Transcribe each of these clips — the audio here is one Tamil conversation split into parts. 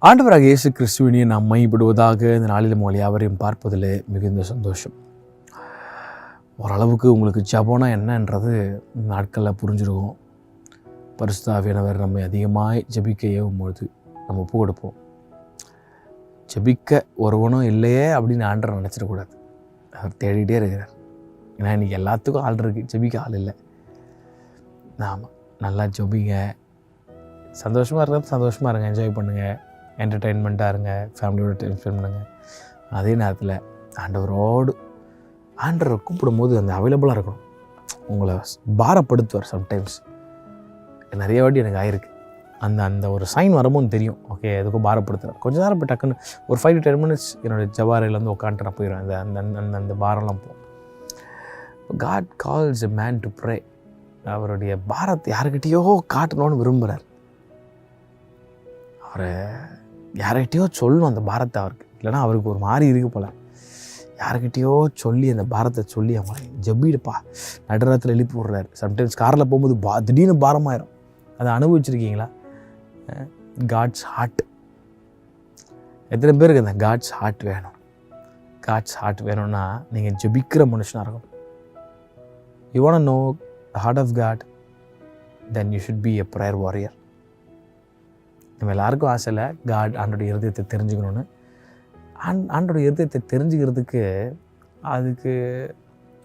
ஆண்டவராக இயேசு கிறிஸ்துவினை நாம் மையப்படுவதாக இந்த நாளில் உங்கள் யாவரையும் பார்ப்பதில் மிகுந்த சந்தோஷம். ஓரளவுக்கு உங்களுக்கு ஜெபம்னா என்னன்றது நாட்களில் புரிஞ்சிருக்கும். பரிசுத்த ஆவியானவர் நம்மை அதிகமாக ஜெபிக்க ஏவும்பொழுது நம்ம ஒப்பு கொடுப்போம். ஜெபிக்க ஒருவனும் இல்லையே அப்படின்னு ஆண்டவர் நினச்சிடக்கூடாது. அவர் தேடிகிட்டே இருக்கிறார். ஏன்னா இன்றைக்கி எல்லாத்துக்கும் ஆள் இருக்குது, ஜெபிக்க ஆள் இல்லை. ஆமாம், நல்லா ஜெபிங்க. சந்தோஷமாக இருக்கிறது சந்தோஷமாக இருங்க, என்ஜாய் பண்ணுங்கள், என்டர்டெயின்மெண்ட்டாக இருங்க, ஃபேமிலியோட டைம் ஸ்பெண்ட் பண்ணுங்கள். அதே நேரத்தில் ஆண்டவரை கூப்பிடும்போது அந்த அவைலபிளாக இருக்கணும். உங்களை பாரப்படுத்துவார். சம்டைம்ஸ் நிறைய வாட்டி எனக்கு ஆயிருக்கு. அந்த ஒரு சைன் வரும்போது தெரியும், ஓகே எதுக்கும் பாரப்படுத்துகிறார். கொஞ்சம் நேரம் இப்போ டக்குன்னு ஒரு 5 to 10 minutes என்னோடய ஜவாரையிலேருந்து உட்காந்துட்டு நான் போயிடுவேன். அந்த பாரம்லாம் போகும். God calls a man to pray. அவருடைய பாரத்தை யாருக்கிட்டேயோ காட்டணும்னு விரும்புகிறார். அவரை யார்கிட்டையோ சொல்லணும் அந்த பாரத்தை அவருக்கு. இல்லைனா அவருக்கு ஒரு மாதிரி இருக்கு போல். யார்கிட்டையோ சொல்லி அந்த பாரத்தை சொல்லி அவங்களை ஜெபிடுப்பா நடுராத்தில் எழுப்பி விடுறாரு. சம்டைம்ஸ் காரில் போகும்போது திடீர்னு பாரமாயிரும். அதை அனுபவிச்சிருக்கீங்களா? God's heart. எத்தனை பேருக்கு அந்த காட்ஸ் ஹார்ட் வேணும்? காட்ஸ் ஹார்ட் வேணும்னா நீங்கள் ஜெபிக்கிற மனுஷனாக இருக்கணும். You want to know the heart of God, then you should be a prayer warrior. நம்ம எல்லாருக்கும் ஆசையில் ஆண்டோடைய இருதயத்தை தெரிஞ்சுக்கணுன்னு. ஆண்டோடைய இருதயத்தை தெரிஞ்சுக்கிறதுக்கு அதுக்கு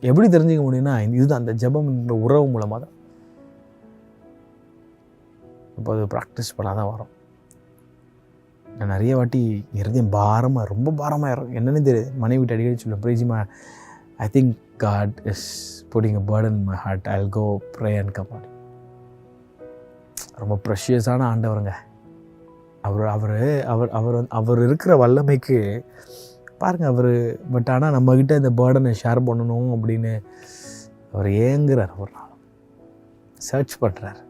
எப்படி தெரிஞ்சுக்க முடியும்னா, இதுதான் அந்த ஜெபம் என்ற உறவு மூலமாக தான். இப்போ அது ப்ராக்டிஸ் பண்ணால் தான் வரும். நான் நிறைய வாட்டி இருதயம் பாரமாக, ரொம்ப பாரமாகிடும். என்னென்னு தெரியாது. மனைவிட்டு அடிக்கடி சொல்லுவேன், பிரேஜிமா I think God is putting a burden in my heart, I will go pray and come on. ரொம்ப ப்ரெஷியஸான ஆண்டவருங்க அவர் இருக்கிற வல்லமைக்கு பாருங்கள். பட் ஆனால் நம்மக்கிட்ட இந்த பேர்டனை ஷேர் பண்ணணும் அப்படின்னு அவர் ஏங்குறார். ஒரு நாள் சர்ச் பண்ணுறார்.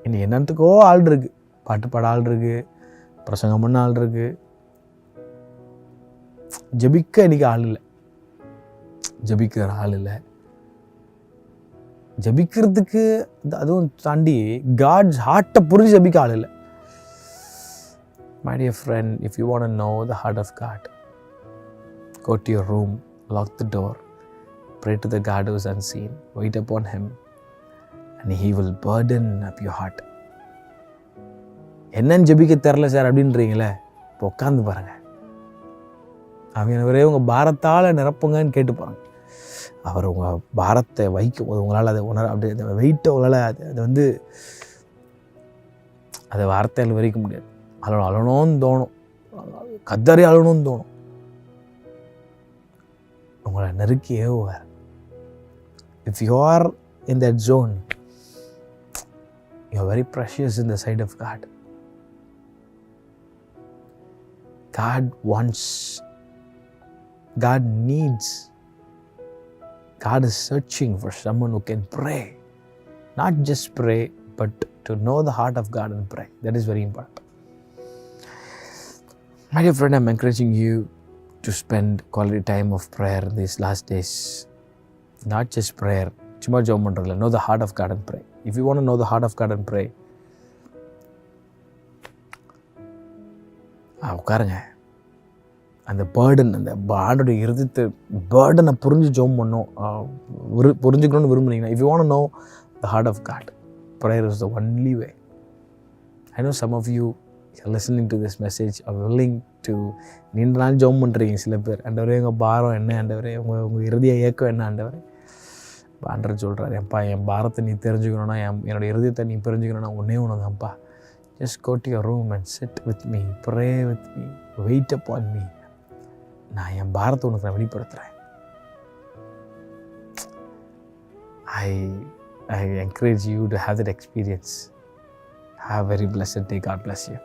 இனி என்னத்துக்கோ ஆள் இருக்குது, பாட்டு பாட ஆள் இருக்குது, பிரசங்கம் பண்ண ஆள் இருக்குது, ஜெபிக்க இன்றைக்கி ஆள் இல்லை. ஜெபிக்கிற ஆள் இல்லை. ஜெபிக்கிறதுக்கு அதுவும் தாண்டி காட்ஸ் ஹார்ட்டை புரிஞ்சு ஜெபிக்க ஆள் இல்லை. My dear friend, if you want to know the heart of God, go to your room, lock the door, pray to the God who is unseen, wait upon Him, and He will burden up your heart. என்னன்னு ஜெபிக்க தெரில சார் அப்படின்றீங்களே, இப்போ உட்காந்து பாருங்கள். அவரே உங்கள் பாரத்தால் நிரப்புங்கன்னு கேட்டு பாருங்க. அவர் உங்கள் பாரத்தை வைக்கும் போது உங்களால் அதை அப்படி அந்த வெயிட்டை உங்களால் அதை வார்த்தையில் விவரிக்க முடியாது. அழணும்னு தோணும், கத்தறி அழணும்னு தோணும். உங்களை நெருக்கி ஏவுவார். If you are in that zone, you are very precious in the sight of God. God wants, God needs, God is searching for someone who can pray. Not just pray, but to know the heart of God and pray. That is very important. My dear friend, I'm encouraging you to spend quality time of prayer in these last days. Not just prayer, சும்மா ஜெபம் பண்ணுறதில்ல. Know the heart of God and pray. If you want to know the heart of God and pray, உட்காருங்க. அந்த பேர்டன், அந்த ஆண்டோடைய இருதயத்தை பேர்டனை புரிஞ்சு ஜெபம் பண்ணோம், புரிஞ்சுக்கணும்னு விரும்புனீங்கன்னா, if you want to know the heart of God, prayer is the only way. I know some of you listening to this message are willing to நீண்ட நாள் ஜெபம் பண்ணுறீங்க. சில பேர், ஆண்டவரே உங்கள் பாரம் என்ன, ஆண்டவரே உங்கள் இருதய ஏக்கம் என்ன, ஆண்டவரே. ஆண்டவர் சொல்கிறார், என் பாரத்தை நீ தெரிஞ்சுக்கணுன்னா, என்னோடய இருதயத்தை நீ தெரிஞ்சுக்கணுன்னா ஒன்றே ஒன்று தான்ப்பா. Just go to your room and sit with me, pray with me, wait upon me. நான் என் பாரத்தை உனக்கு நான் வெளிப்படுத்துகிறேன். I encourage you to have that experience. Have a very blessed day. God bless you.